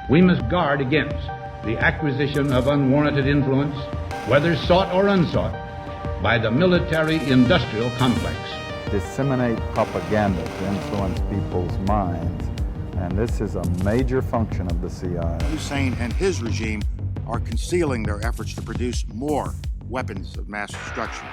We must guard against the acquisition of unwarranted influence, whether sought or unsought, by the military-industrial complex. Disseminate propaganda to influence people's minds, and this is a major function of the CIA. Hussein and his regime are concealing their efforts to produce more weapons of mass destruction.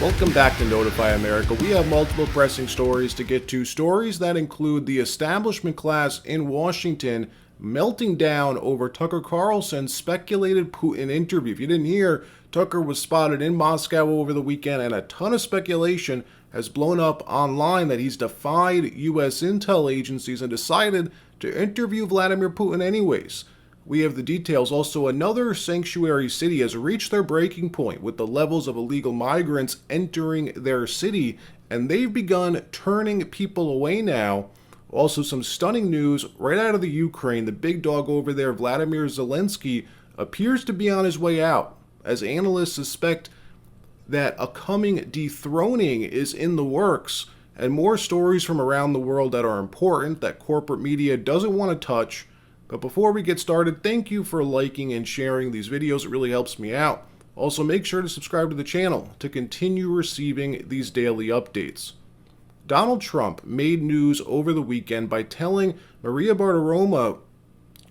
Welcome back to Notify America. We have multiple pressing stories to get to. Stories that include the establishment class in Washington melting down over Tucker Carlson's speculated Putin interview. If you didn't hear, Tucker was spotted in Moscow over the weekend, and a ton of speculation has blown up online that he's defied U.S. intel agencies and decided to interview Vladimir Putin anyways. We have the details. Also, another sanctuary city has reached their breaking point with the levels of illegal migrants entering their city, and they've begun turning people away now. Also, some stunning news right out of the Ukraine. The big dog over there, Vladimir Zelensky, appears to be on his way out, as analysts suspect that a coming dethroning is in the works, and more stories from around the world that are important that corporate media doesn't want to touch. But before we get started, thank you for liking and sharing these videos. It really helps me out. Also, make sure to subscribe to the channel to continue receiving these daily updates. Donald Trump made news over the weekend by telling Maria Bartiromo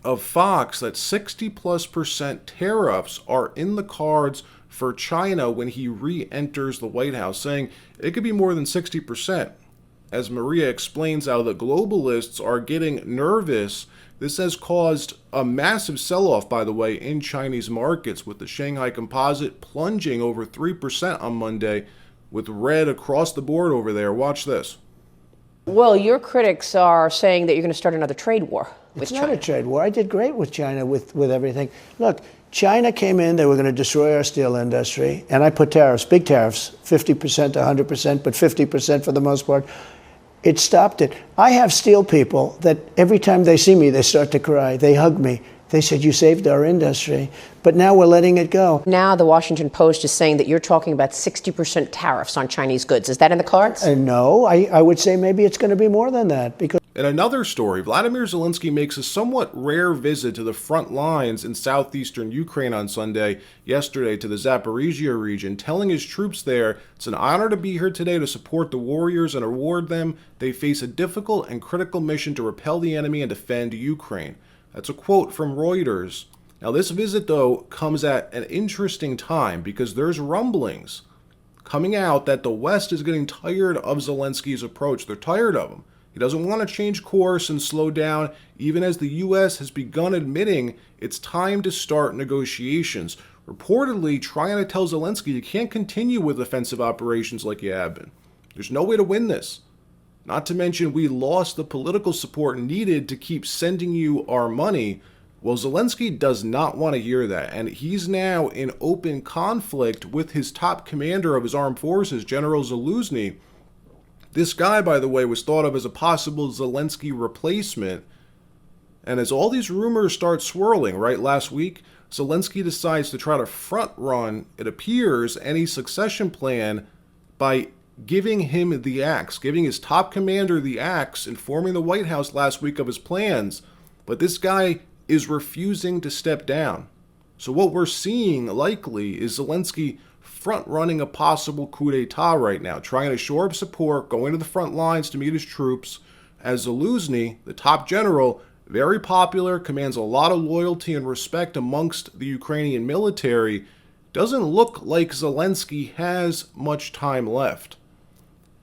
of Fox that 60+% tariffs are in the cards for China when he re-enters the White House, saying it could be more than 60%. As Maria explains how the globalists are getting nervous, this has caused a massive sell-off, by the way, in Chinese markets, with the Shanghai Composite plunging over 3% on Monday, with red across the board over there. Watch this. Well, your critics are saying that you're going to start another trade war with China. It's not a trade war. I did great with China with everything. Look, China came in, they were going to destroy our steel industry, and I put tariffs, big tariffs, 50% to 100%, but 50% for the most part. It stopped it. I have steel people that every time they see me, they start to cry. They hug me. They said, you saved our industry, but now we're letting it go. Now the Washington Post is saying that you're talking about 60% tariffs on Chinese goods. Is that in the cards? No, I would say maybe it's going to be more than that. Because in another story, Vladimir Zelensky makes a somewhat rare visit to the front lines in southeastern Ukraine on yesterday to the Zaporizhia region, telling his troops there it's an honor to be here today to support the warriors and reward them. They face a difficult and critical mission to repel the enemy and defend Ukraine. That's a quote from Reuters. Now, this visit, though, comes at an interesting time because there's rumblings coming out that the West is getting tired of Zelensky's approach. They're tired of him. He doesn't want to change course and slow down, even as the U.S. has begun admitting it's time to start negotiations, reportedly trying to tell Zelensky you can't continue with offensive operations like you have been. There's no way to win this. Not to mention, we lost the political support needed to keep sending you our money. Well, Zelensky does not want to hear that, and he's now in open conflict with his top commander of his armed forces, General Zelensky. This guy, by the way, was thought of as a possible Zelensky replacement. And as all these rumors start swirling, right, last week, Zelensky decides to try to front-run, it appears, any succession plan by giving him the axe, giving his top commander the axe, informing the White House last week of his plans. But this guy is refusing to step down. So what we're seeing likely is Zelensky front-running a possible coup d'etat right now, trying to shore up support, going to the front lines to meet his troops, as Zelensky, the top general, very popular, commands a lot of loyalty and respect amongst the Ukrainian military, doesn't look like Zelensky has much time left.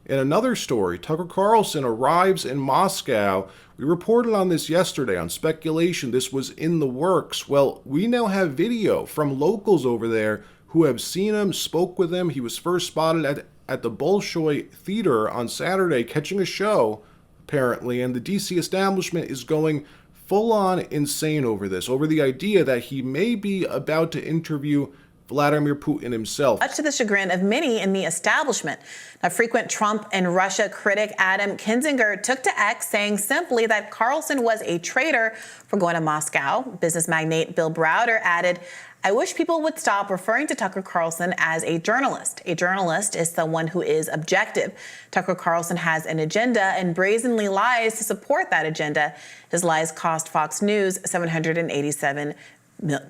In another story, Tucker Carlson arrives in Moscow. We reported on this yesterday on speculation this was in the works. Well, we now have video from locals over there who have seen him, spoke with him. He was first spotted at the Bolshoi Theater on Saturday catching a show, apparently, and the DC establishment is going full-on insane over this, over the idea that he may be about to interview Vladimir Putin himself. Much to the chagrin of many in the establishment. A frequent Trump and Russia critic, Adam Kinzinger, took to X saying simply that Carlson was a traitor for going to Moscow. Business magnate Bill Browder added, "I wish people would stop referring to Tucker Carlson as a journalist. A journalist is someone who is objective. Tucker Carlson has an agenda and brazenly lies to support that agenda. His lies cost Fox News $787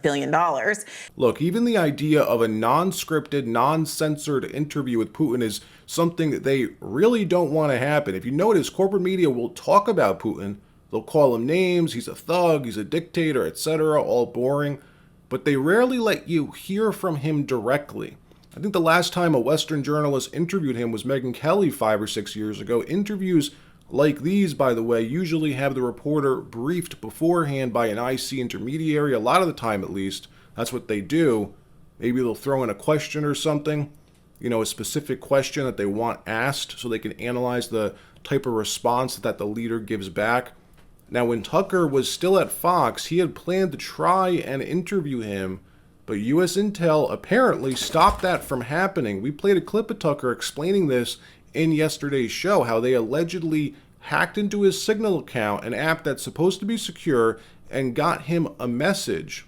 billion." Look, even the idea of a non-scripted, non-censored interview with Putin is something that they really don't want to happen. If you notice, corporate media will talk about Putin. They'll call him names, he's a thug, he's a dictator, etc., all boring. But they rarely let you hear from him directly. I think the last time a Western journalist interviewed him was Megyn Kelly 5 or 6 years ago. Interviews like these, by the way, usually have the reporter briefed beforehand by an IC intermediary, a lot of the time at least. That's what they do. Maybe they'll throw in a question or something, a specific question that they want asked so they can analyze the type of response that the leader gives back. Now, when Tucker was still at Fox, he had planned to try and interview him, but U.S. Intel apparently stopped that from happening. We played a clip of Tucker explaining this in yesterday's show, how they allegedly hacked into his Signal account, an app that's supposed to be secure, and got him a message.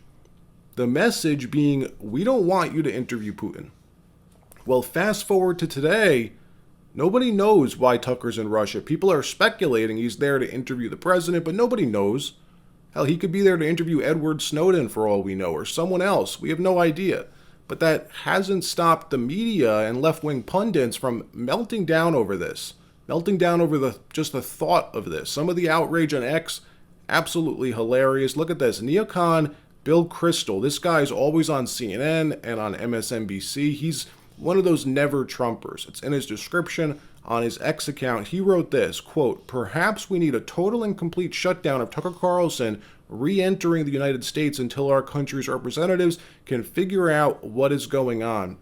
The message being, "We don't want you to interview Putin." Well, fast forward to today, nobody knows why Tucker's in Russia. People are speculating he's there to interview the president, but nobody knows. Hell, he could be there to interview Edward Snowden for all we know, or someone else. We have no idea. But that hasn't stopped the media and left-wing pundits from melting down over this. Melting down over just the thought of this. Some of the outrage on X, absolutely hilarious. Look at this. Neocon Bill Kristol. This guy's always on CNN and on MSNBC. He's one of those never Trumpers. It's in his description on his X account. He wrote this, quote, "Perhaps we need a total and complete shutdown of Tucker Carlson re-entering the United States until our country's representatives can figure out what is going on."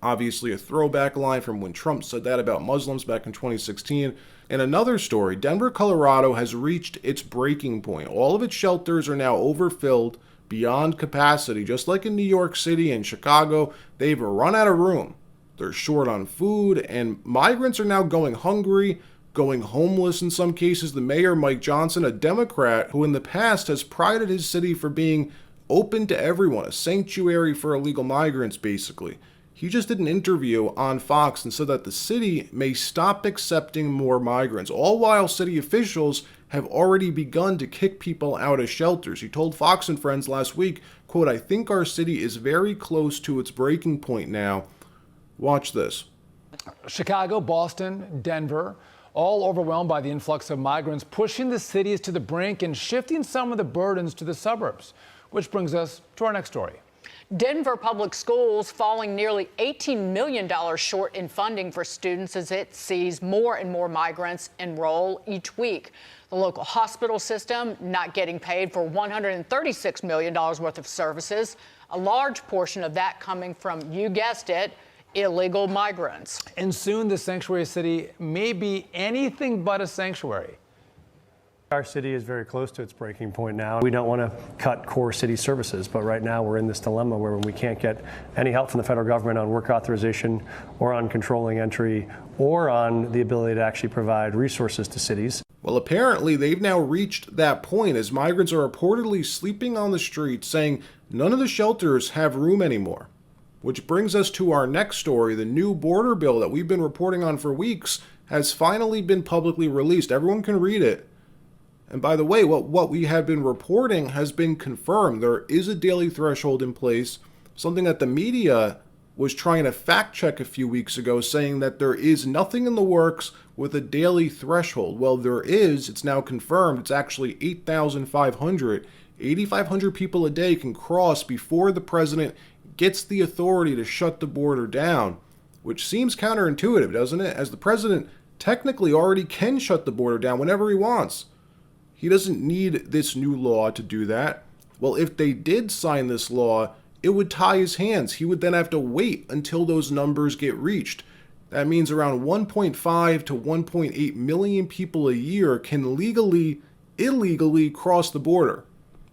Obviously a throwback line from when Trump said that about Muslims back in 2016. And another story, Denver, Colorado has reached its breaking point. All of its shelters are now overfilled beyond capacity. Just like in New York City and Chicago, they've run out of room. They're short on food, and migrants are now going hungry, going homeless in some cases. The mayor, Mike Johnson, a Democrat who in the past has prided his city for being open to everyone, a sanctuary for illegal migrants, basically. He just did an interview on Fox and said that the city may stop accepting more migrants, all while city officials have already begun to kick people out of shelters. He told Fox and Friends last week, quote, "I think our city is very close to its breaking point now." Watch this. Chicago, Boston, Denver, all overwhelmed by the influx of migrants, pushing the cities to the brink and shifting some of the burdens to the suburbs. Which brings us to our next story. Denver Public Schools falling nearly $18 million short in funding for students as it sees more and more migrants enroll each week. The local hospital system not getting paid for $136 million worth of services, a large portion of that coming from, you guessed it, illegal migrants. And soon the sanctuary city may be anything but a sanctuary. Our city is very close to its breaking point now. We don't want to cut core city services, but right now we're in this dilemma where we can't get any help from the federal government on work authorization or on controlling entry or on the ability to actually provide resources to cities. Well, apparently they've now reached that point as migrants are reportedly sleeping on the streets, saying none of the shelters have room anymore. Which brings us to our next story. The new border bill that we've been reporting on for weeks has finally been publicly released. Everyone can read it. And by the way, what we have been reporting has been confirmed. There is a daily threshold in place, something that the media was trying to fact check a few weeks ago, saying that there is nothing in the works with a daily threshold. Well, there is. It's now confirmed. It's actually 8,500. 8,500 people a day can cross before the president gets the authority to shut the border down, which seems counterintuitive, doesn't it? As the president technically already can shut the border down whenever he wants. He doesn't need this new law to do that. Well, if they did sign this law, it would tie his hands. He would then have to wait until those numbers get reached. That means around 1.5 to 1.8 million people a year can illegally cross the border.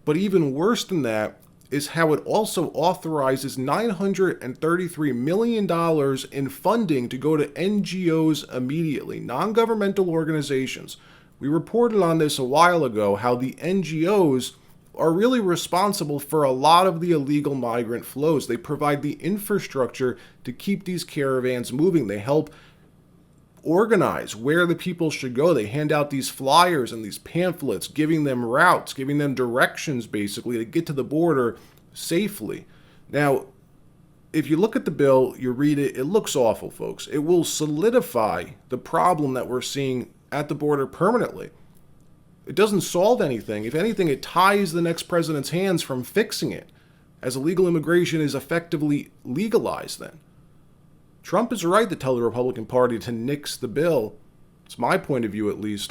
But even worse than that, is how it also authorizes $933 million in funding to go to NGOs immediately, non-governmental organizations. We reported on this a while ago, how the NGOs are really responsible for a lot of the illegal migrant flows. They provide the infrastructure to keep these caravans moving. They help organize where the people should go. They hand out these flyers and these pamphlets, giving them routes, giving them directions, basically, to get to the border safely. Now, if you look at the bill, you read it, it looks awful, folks. It will solidify the problem that we're seeing at the border permanently. It doesn't solve anything. If anything, it ties the next president's hands from fixing it, as illegal immigration is effectively legalized then. Trump is right to tell the Republican Party to nix the bill. It's my point of view, at least.